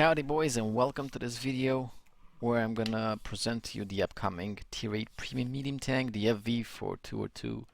Howdy boys, and welcome to this video where I'm gonna present to you the upcoming Tier 8 Premium Medium Tank, the FV4202.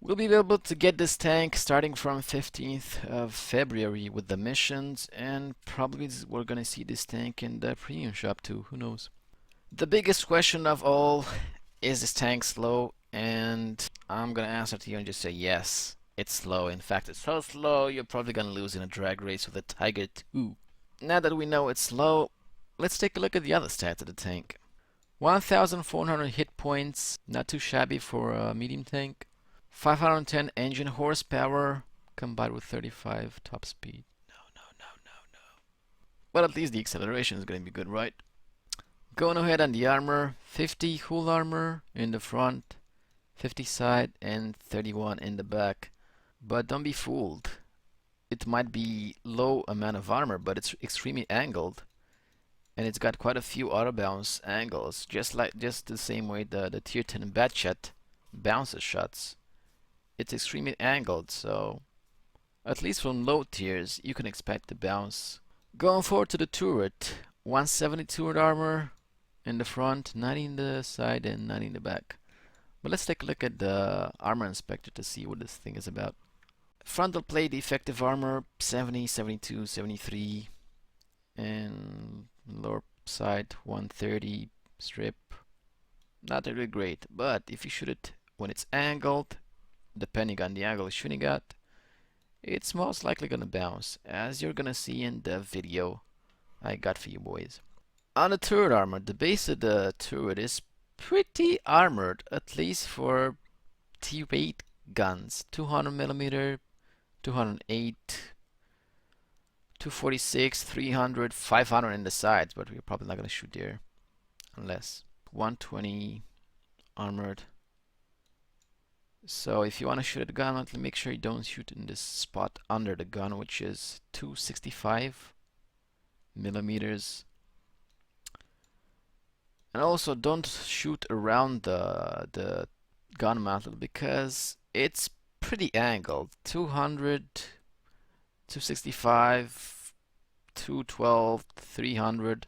We'll be able to get this tank starting from 15th of February with the missions, and probably we're gonna see this tank in the premium shop too, who knows. The biggest question of all, is this tank slow? And I'm gonna answer to you and just say yes, it's slow. In fact, it's so slow you're probably gonna lose in a drag race with a Tiger 2. Now that we know it's slow, let's take a look at the other stats of the tank. 1,400 hit points, not too shabby for a medium tank. 510 engine horsepower combined with 35 top speed. No. But at least the acceleration is going to be good, right? Going ahead on the armor, 50 hull armor in the front, 50 side, and 31 in the back. But don't be fooled. It might be low amount of armor, but it's extremely angled, and it's got quite a few auto bounce angles, just the same way the tier 10 bat shot bounces shots. It's extremely angled, so at least from low tiers you can expect to bounce. Going forward to the turret, 170 turret armor in the front, 90 in the side, and 90 in the back. But let's take a look at the armor inspector to see what this thing is about. Frontal plate effective armor 70, 72, 73, and lower side 130 strip. Not really great, but if you shoot it when it's angled, depending on the angle you're shooting at, it's most likely gonna bounce, as you're gonna see in the video I got for you boys. On the turret armor, the base of the turret is pretty armored, at least for Tier 8 guns. 200mm, 208, 246, 300, 500 in the sides, but we're probably not going to shoot there unless 120 armored. So if you want to shoot at the gun, make sure you don't shoot in this spot under the gun, which is 265 millimeters. And also don't shoot around the gun mount because it's pretty angled. 200, 265, 212, 300.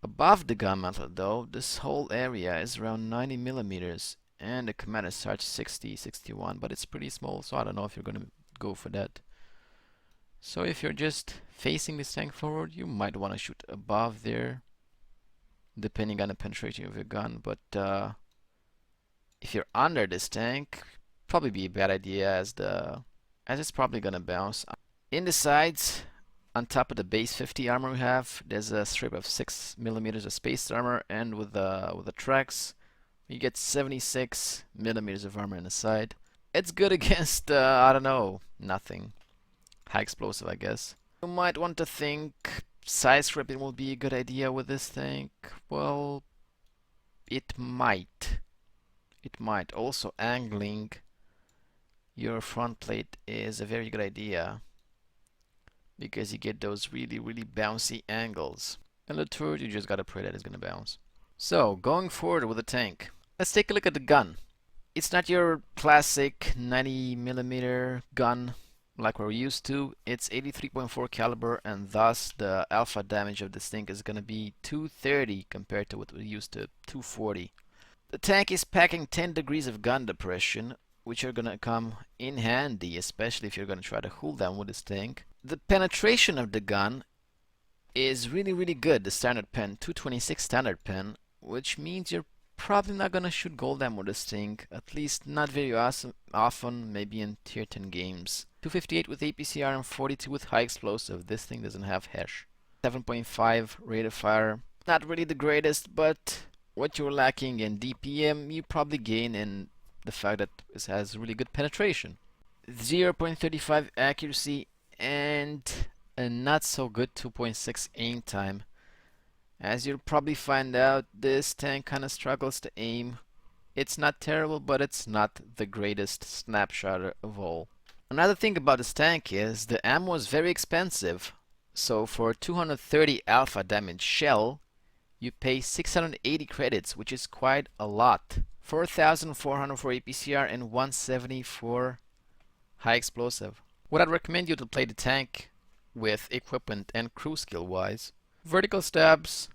Above the gun mount though, this whole area is around 90 millimeters, and the commander starts 60, 61, but it's pretty small, so I don't know if you're gonna go for that. So if you're just facing this tank forward, you might want to shoot above there, depending on the penetration of your gun. But if you're under this tank, probably be a bad idea, as it's probably gonna bounce. In the sides, on top of the base 50 armor we have, there's a strip of 6mm of spaced armor, and with the tracks you get 76mm of armor in the side. It's good against I don't know, nothing. High explosive, I guess. You might want to think side stripping will be a good idea with this tank. Well, it might. Also, angling your front plate is a very good idea, because you get those really bouncy angles. And the turret, you just gotta pray that it's gonna bounce. So going forward with the tank, let's take a look at the gun. It's not your classic 90mm gun like we're used to. It's 83.4 caliber, and thus the alpha damage of this thing is gonna be 230 compared to what we're used to, 240. The tank is packing 10 degrees of gun depression, which are gonna come in handy, especially if you're gonna try to hull them with this tank. The penetration of the gun is really good. The standard pen, 226 standard pen, which means you're probably not gonna shoot gold ammo with this thing, at least not very often, maybe in tier 10 games. 258 with APCR and 42 with high explosive. This thing doesn't have hash. 7.5 rate of fire, not really the greatest, but what you're lacking in DPM you probably gain in the fact that this has really good penetration. 0.35 accuracy and a not so good 2.6 aim time. As you'll probably find out, this tank kinda struggles to aim. It's not terrible, but it's not the greatest snapshotter of all. Another thing about this tank is the ammo is very expensive. So for 230 alpha damage shell, you pay 680 credits, which is quite a lot. 4,400 for APCR and 170 for high explosive. What I'd recommend you to play the tank with equipment and crew skill wise Vertical stabs,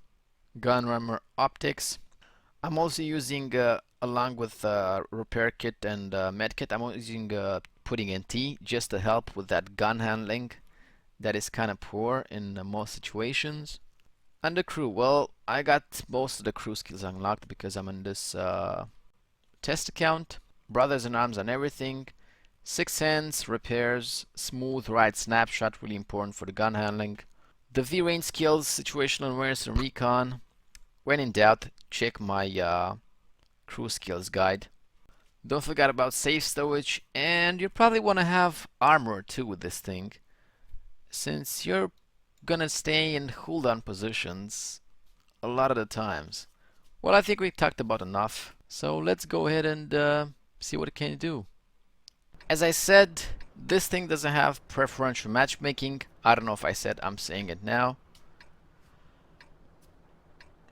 gun rammer optics. I'm also using, along with repair kit and med kit, I'm also using putting NT just to help with that gun handling that is kind of poor in most situations. And the crew, well, I got most of the crew skills unlocked because I'm in this test account. Brothers in arms and everything. 6 hands, repairs, smooth right snapshot, really important for the gun handling. The V-range skills, situational awareness and recon. When in doubt, check my crew skills guide. Don't forget about safe stowage, and you probably want to have armor too with this thing, since you're gonna stay in cooldown positions a lot of the times. Well, I think we talked about enough, so let's go ahead and see what it can do. As I said, this thing doesn't have preferential matchmaking. I don't know if I said, I'm saying it now.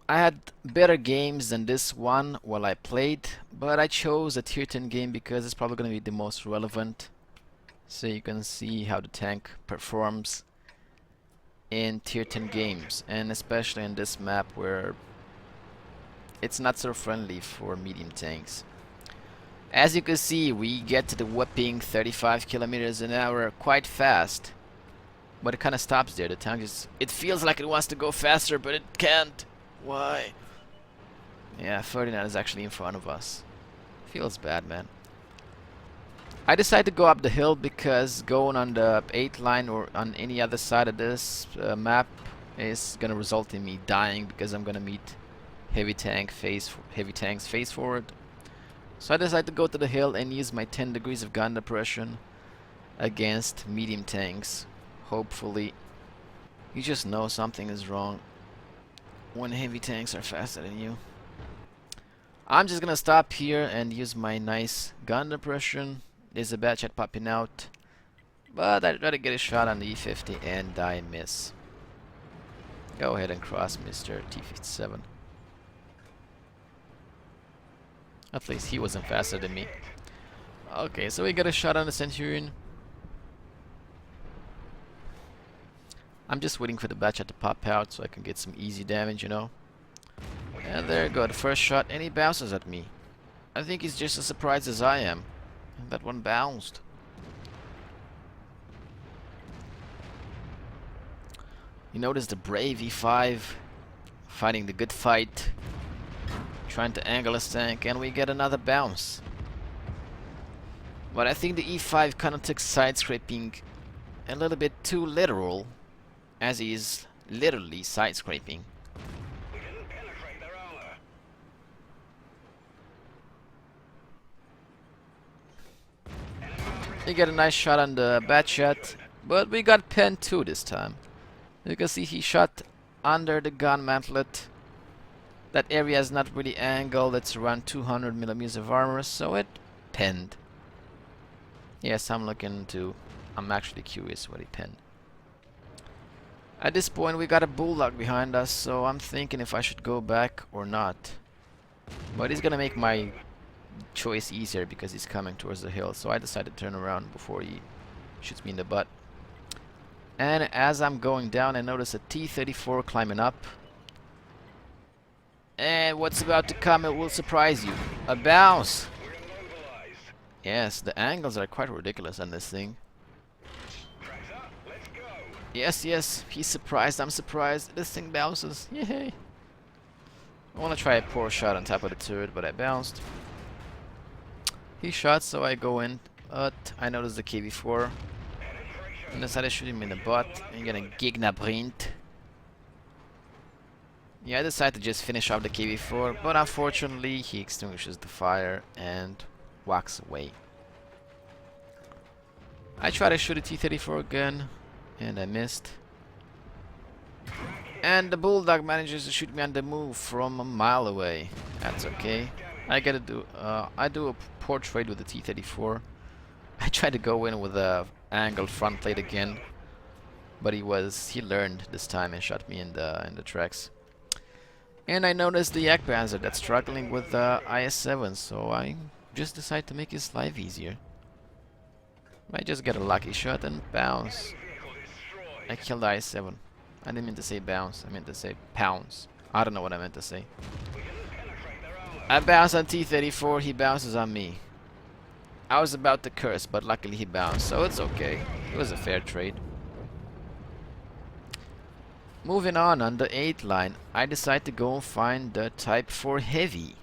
I had better games than this one while I played, but I chose a tier 10 game because it's probably going to be the most relevant. So you can see how the tank performs in tier 10 games, and especially in this map where it's not so friendly for medium tanks. As you can see, we get to the whopping 35 kilometers an hour quite fast, but it kind of stops there. The tank just, it feels like it wants to go faster, but it can't. Why? Yeah, 39 is actually in front of us. Feels bad, man. I decided to go up the hill because going on the 8th line or on any other side of this map is gonna result in me dying because I'm gonna meet heavy tanks face forward. So I decided to go to the hill and use my 10 degrees of gun depression against medium tanks. Hopefully, you just know something is wrong when heavy tanks are faster than you. I'm just gonna stop here and use my nice gun depression. There's a bad shot popping out, but I try to get a shot on the E50 and I miss. Go ahead and cross, Mr. T57. At least he wasn't faster than me. Okay, so we got a shot on the Centurion. I'm just waiting for the bad shot to pop out so I can get some easy damage, you know. And there you go, the first shot, and he bounces at me. I think he's just as surprised as I am. And that one bounced. You notice the brave E5 fighting the good fight, trying to angle his tank, and we get another bounce. But I think the E5 kind of took side scraping a little bit too literal, as he is literally side scraping. They get a nice shot on the bad shot, but we got pinned too this time. You can see he shot under the gun mantlet. That area is not really angled, it's around 200 millimeters of armor, so it pinned. Yes, I'm actually curious what he pinned. At this point we got a bulldog behind us, so I'm thinking if I should go back or not. But he's gonna make my choice easier because he's coming towards the hill, so I decided to turn around before he shoots me in the butt. And as I'm going down, I notice a T-34 climbing up. And what's about to come, it will surprise you. A bounce! Yes, the angles are quite ridiculous on this thing. Yes, yes, he's surprised, I'm surprised. This thing bounces. Yay! I want to try a poor shot on top of the turret, but I bounced. He shot, so I go in, but I notice the KV-4. And decided to shoot him in the butt and get a Gegnerbrint. Yeah, I decided to just finish off the KV-4, but unfortunately he extinguishes the fire and walks away. I try to shoot a T-34 again, and I missed. And the Bulldog manages to shoot me on the move from a mile away. That's okay. I do a portrait with the T-34. I tried to go in with a angled front plate again, but he learned this time and shot me in the tracks. And I noticed the Yak Panzer that's struggling with the IS-7, so I just decided to make his life easier. I just get a lucky shot and bounce. I killed the IS-7. I didn't mean to say bounce. I meant to say pounds. I don't know what I meant to say. I bounce on T-34. He bounces on me. I was about to curse, but luckily he bounced, so it's okay. It was a fair trade. Moving on the 8th line, I decide to go and find the Type 4 Heavy.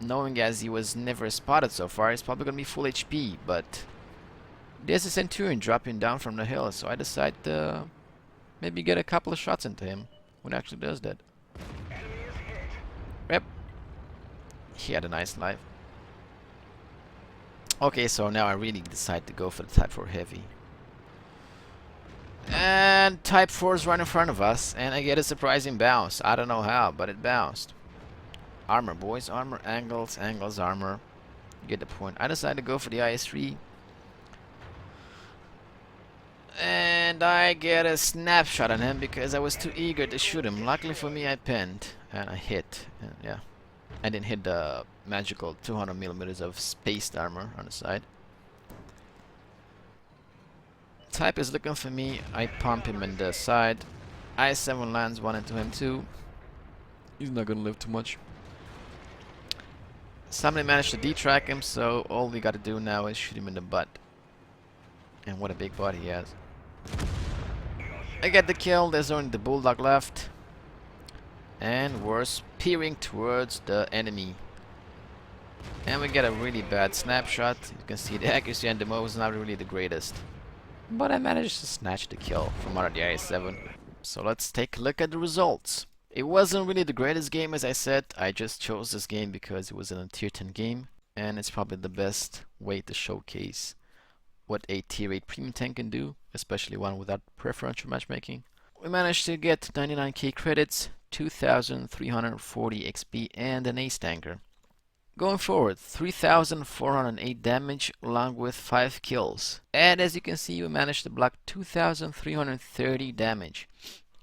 Knowing as he was never spotted so far, he's probably gonna be full HP, but there's a Centurion dropping down from the hill, so I decide to maybe get a couple of shots into him when he actually does that. Yep. He had a nice life. Okay, so now I really decide to go for the Type 4 Heavy. And Type 4 is right in front of us, and I get a surprising bounce. I don't know how, but it bounced. Armor, boys. Armor, angles, armor. You get the point. I decided to go for the IS-3. And I get a snapshot on him because I was too eager to shoot him. Luckily for me, I pinned. And I hit. And yeah. I didn't hit the magical 200mm of spaced armor on the side. Type is looking for me. I pump him in the side. I-7 lands one into him too. He's not gonna live too much. Somebody managed to detrack him, so all we gotta do now is shoot him in the butt. And what a big butt he has. I get the kill. There's only the bulldog left. And we're spearing towards the enemy. And we get a really bad snapshot. You can see the accuracy on the move is not really the greatest. But I managed to snatch the kill from under the IS-7. So let's take a look at the results. It wasn't really the greatest game, as I said. I just chose this game because it was in a tier 10 game. And it's probably the best way to showcase what a tier 8 premium tank can do, especially one without preferential matchmaking. We managed to get 99k credits, 2340 XP, and an ace tanker. Going forward, 3408 damage along with 5 kills. And as you can see, we managed to block 2330 damage.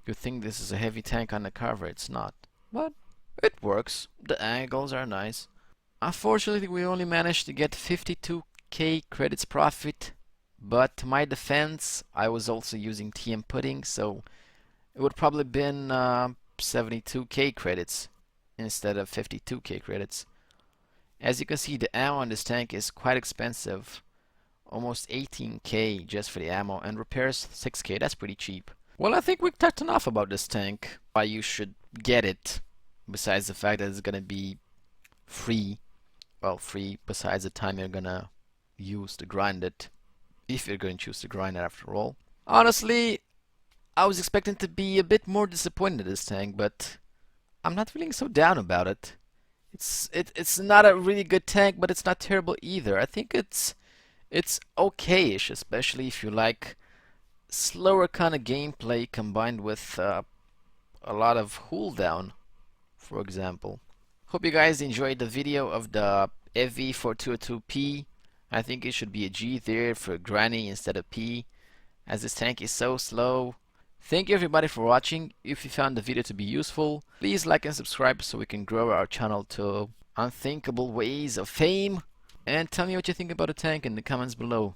You think this is a heavy tank on the cover, it's not. But it works. The angles are nice. Unfortunately, we only managed to get 52k credits profit. But to my defense, I was also using TM pudding, so it would probably been 72k credits instead of 52k credits. As you can see, the ammo on this tank is quite expensive. Almost 18k just for the ammo, and repairs 6k. That's pretty cheap. Well, I think we've talked enough about this tank. Why you should get it, besides the fact that it's gonna be free. Well, free besides the time you're gonna use to grind it. If you're going to choose to grind it after all. Honestly, I was expecting to be a bit more disappointed in this tank, but I'm not feeling so down about it. It's not a really good tank, but it's not terrible either. I think it's okay-ish, especially if you like slower kind of gameplay combined with a lot of cooldown, for example. Hope you guys enjoyed the video of the FV4202P. I think it should be a G there for Granny instead of P, as this tank is so slow. Thank you everybody for watching. If you found the video to be useful, please like and subscribe so we can grow our channel to unthinkable ways of fame. And tell me what you think about the tank in the comments below.